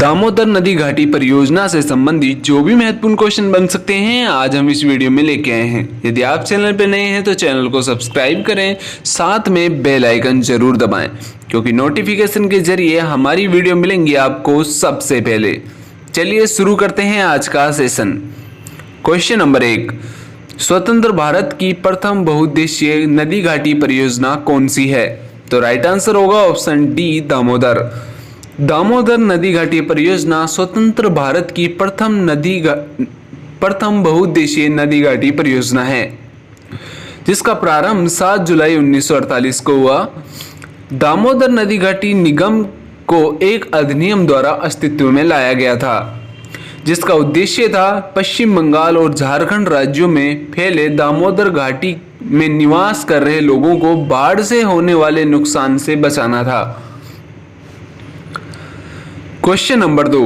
दामोदर नदी घाटी परियोजना से संबंधित जो भी महत्वपूर्ण क्वेश्चन बन सकते हैं आज हम इस वीडियो में लेके आए हैं। यदि आप चैनल पर नए हैं तो चैनल को सब्सक्राइब करें, साथ में बेल आइकन जरूर दबाएं क्योंकि नोटिफिकेशन के जरिए हमारी वीडियो मिलेंगी आपको सबसे पहले। चलिए शुरू करते हैं आज का सेशन। क्वेश्चन नंबर 1, स्वतंत्र भारत की प्रथम बहुउद्देशीय नदी घाटी परियोजना कौन सी है? तो राइट आंसर होगा ऑप्शन डी, दामोदर। दामोदर नदी घाटी परियोजना स्वतंत्र भारत की प्रथम बहुउद्देशीय नदी घाटी परियोजना है जिसका प्रारंभ 7 जुलाई 1948 को हुआ। दामोदर नदी घाटी निगम को एक अधिनियम द्वारा अस्तित्व में लाया गया था जिसका उद्देश्य था पश्चिम बंगाल और झारखंड राज्यों में फैले दामोदर घाटी में निवास कर रहे लोगों को बाढ़ से होने वाले नुकसान से बचाना था। क्वेश्चन नंबर 2,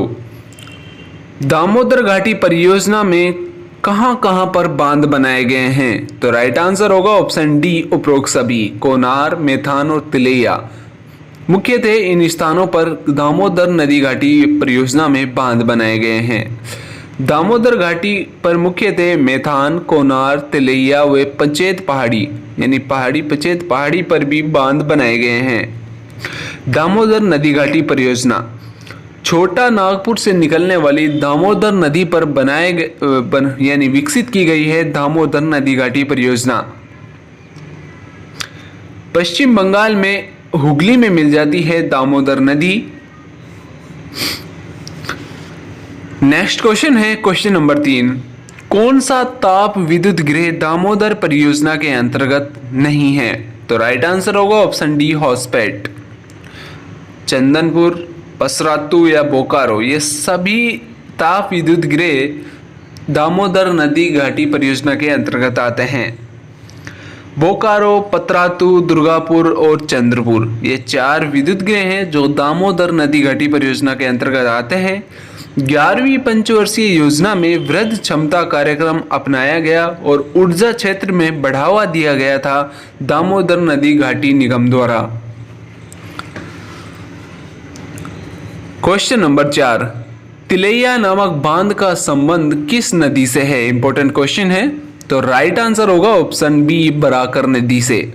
दामोदर घाटी परियोजना में कहां पर बांध बनाए गए हैं? तो राइट आंसर होगा ऑप्शन डी, उपरोक्त सभी, कोनार, मेथान और तिलैया। मुख्यतः इन स्थानों पर दामोदर नदी घाटी परियोजना में बांध बनाए गए हैं। दामोदर घाटी पर मुख्यतः मेथान, कोनार, तिलैया व पचेत पहाड़ी यानी पचेत पहाड़ी पर भी बांध बनाए गए हैं। दामोदर नदी घाटी परियोजना छोटा नागपुर से निकलने वाली दामोदर नदी पर यानी विकसित की गई है। दामोदर नदी घाटी परियोजना पश्चिम बंगाल में हुगली में मिल जाती है दामोदर नदी। नेक्स्ट क्वेश्चन है क्वेश्चन नंबर 3, कौन सा ताप विद्युत गृह दामोदर परियोजना के अंतर्गत नहीं है? तो राइट आंसर होगा ऑप्शन डी, हॉस्पेट। चंदनपुर, पसरातू या बोकारो ये सभी ताप विद्युत गृह दामोदर नदी घाटी परियोजना के अंतर्गत आते हैं। बोकारो, पतरातू, दुर्गापुर और चंद्रपुर ये 4 विद्युत गृह हैं जो दामोदर नदी घाटी परियोजना के अंतर्गत आते हैं। 11वीं पंचवर्षीय योजना में वृहद क्षमता कार्यक्रम अपनाया गया और ऊर्जा क्षेत्र में बढ़ावा दिया गया था दामोदर नदी घाटी निगम द्वारा। क्वेश्चन नंबर 4, तिलैया नामक बांध का संबंध किस नदी से है? इंपॉर्टेंट क्वेश्चन है। तो राइट आंसर होगा ऑप्शन बी, बराकर नदी से।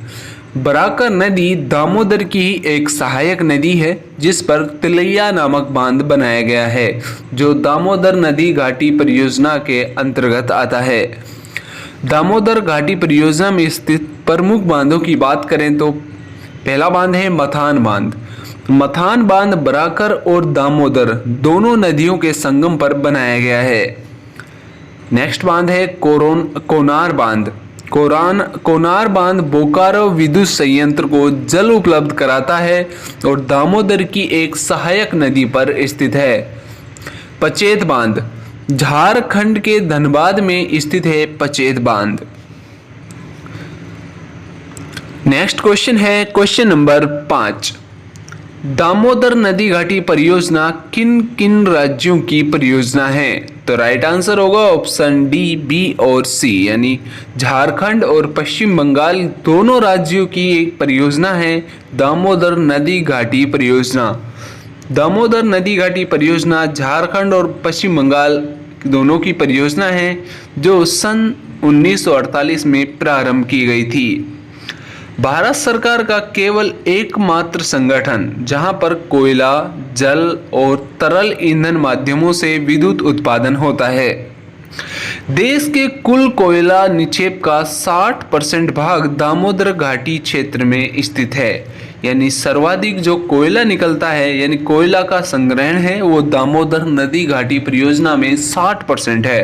बराकर नदी दामोदर की ही एक सहायक नदी है जिस पर तिलैया नामक बांध बनाया गया है जो दामोदर नदी घाटी परियोजना के अंतर्गत आता है। दामोदर घाटी परियोजना में स्थित प्रमुख बांधों की बात करें तो पहला बांध है मथान बांध। मथान बांध बराकर और दामोदर दोनों नदियों के संगम पर बनाया गया है। नेक्स्ट बांध है कोनार बांध। कोनार बांध बोकारो विद्युत संयंत्र को जल उपलब्ध कराता है और दामोदर की एक सहायक नदी पर स्थित है। पचेत बांध झारखंड के धनबाद में स्थित है। पचेत बांध। नेक्स्ट क्वेश्चन है क्वेश्चन नंबर 5, दामोदर नदी घाटी परियोजना किन किन राज्यों की परियोजना है? तो राइट आंसर होगा ऑप्शन डी, बी और सी यानी झारखंड और पश्चिम बंगाल दोनों राज्यों की एक परियोजना है दामोदर नदी घाटी परियोजना। दामोदर नदी घाटी परियोजना झारखंड और पश्चिम बंगाल दोनों की परियोजना है जो सन 1948 में प्रारंभ की गई थी। भारत सरकार का केवल एकमात्र संगठन जहां पर कोयला, जल और तरल ईंधन माध्यमों से विद्युत उत्पादन होता है। देश के कुल कोयला निक्षेप का 60% भाग दामोदर घाटी क्षेत्र में स्थित है यानी सर्वाधिक जो कोयला निकलता है यानी कोयला का संग्रहण है वो दामोदर नदी घाटी परियोजना में 60% है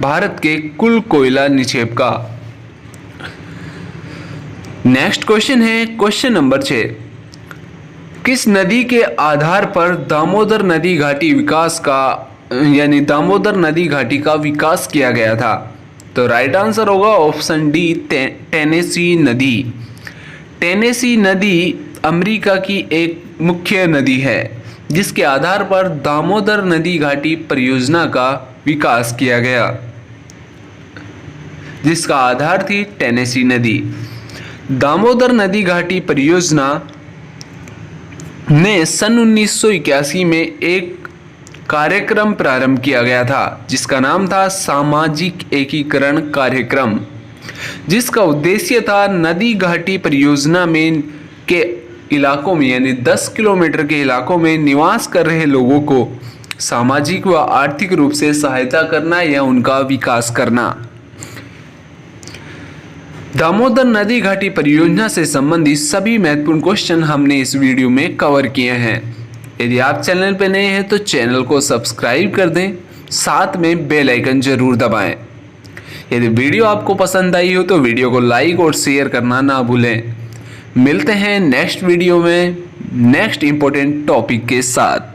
भारत के कुल कोयला निक्षेप का। नेक्स्ट क्वेश्चन है क्वेश्चन नंबर 6, किस नदी के आधार पर दामोदर नदी घाटी दामोदर नदी घाटी का विकास किया गया था? तो राइट आंसर होगा ऑप्शन डी, टेनेसी नदी। टेनेसी नदी अमेरिका की एक मुख्य नदी है जिसके आधार पर दामोदर नदी घाटी परियोजना का विकास किया गया जिसका आधार थी टेनेसी नदी। दामोदर नदी घाटी परियोजना ने सन 1981 में एक कार्यक्रम प्रारंभ किया गया था, जिसका नाम था सामाजिक एकीकरण कार्यक्रम, जिसका उद्देश्य था नदी घाटी परियोजना में के इलाकों में यानी 10 किलोमीटर के इलाकों में निवास कर रहे लोगों को सामाजिक व आर्थिक रूप से सहायता करना या उनका विकास करना। दामोदर नदी घाटी परियोजना से संबंधित सभी महत्वपूर्ण क्वेश्चन हमने इस वीडियो में कवर किए हैं। यदि आप चैनल पर नए हैं तो चैनल को सब्सक्राइब कर दें, साथ में बेल आइकन जरूर दबाएं। यदि वीडियो आपको पसंद आई हो तो वीडियो को लाइक और शेयर करना ना भूलें। मिलते हैं नेक्स्ट वीडियो में नेक्स्ट इंपॉर्टेंट टॉपिक के साथ।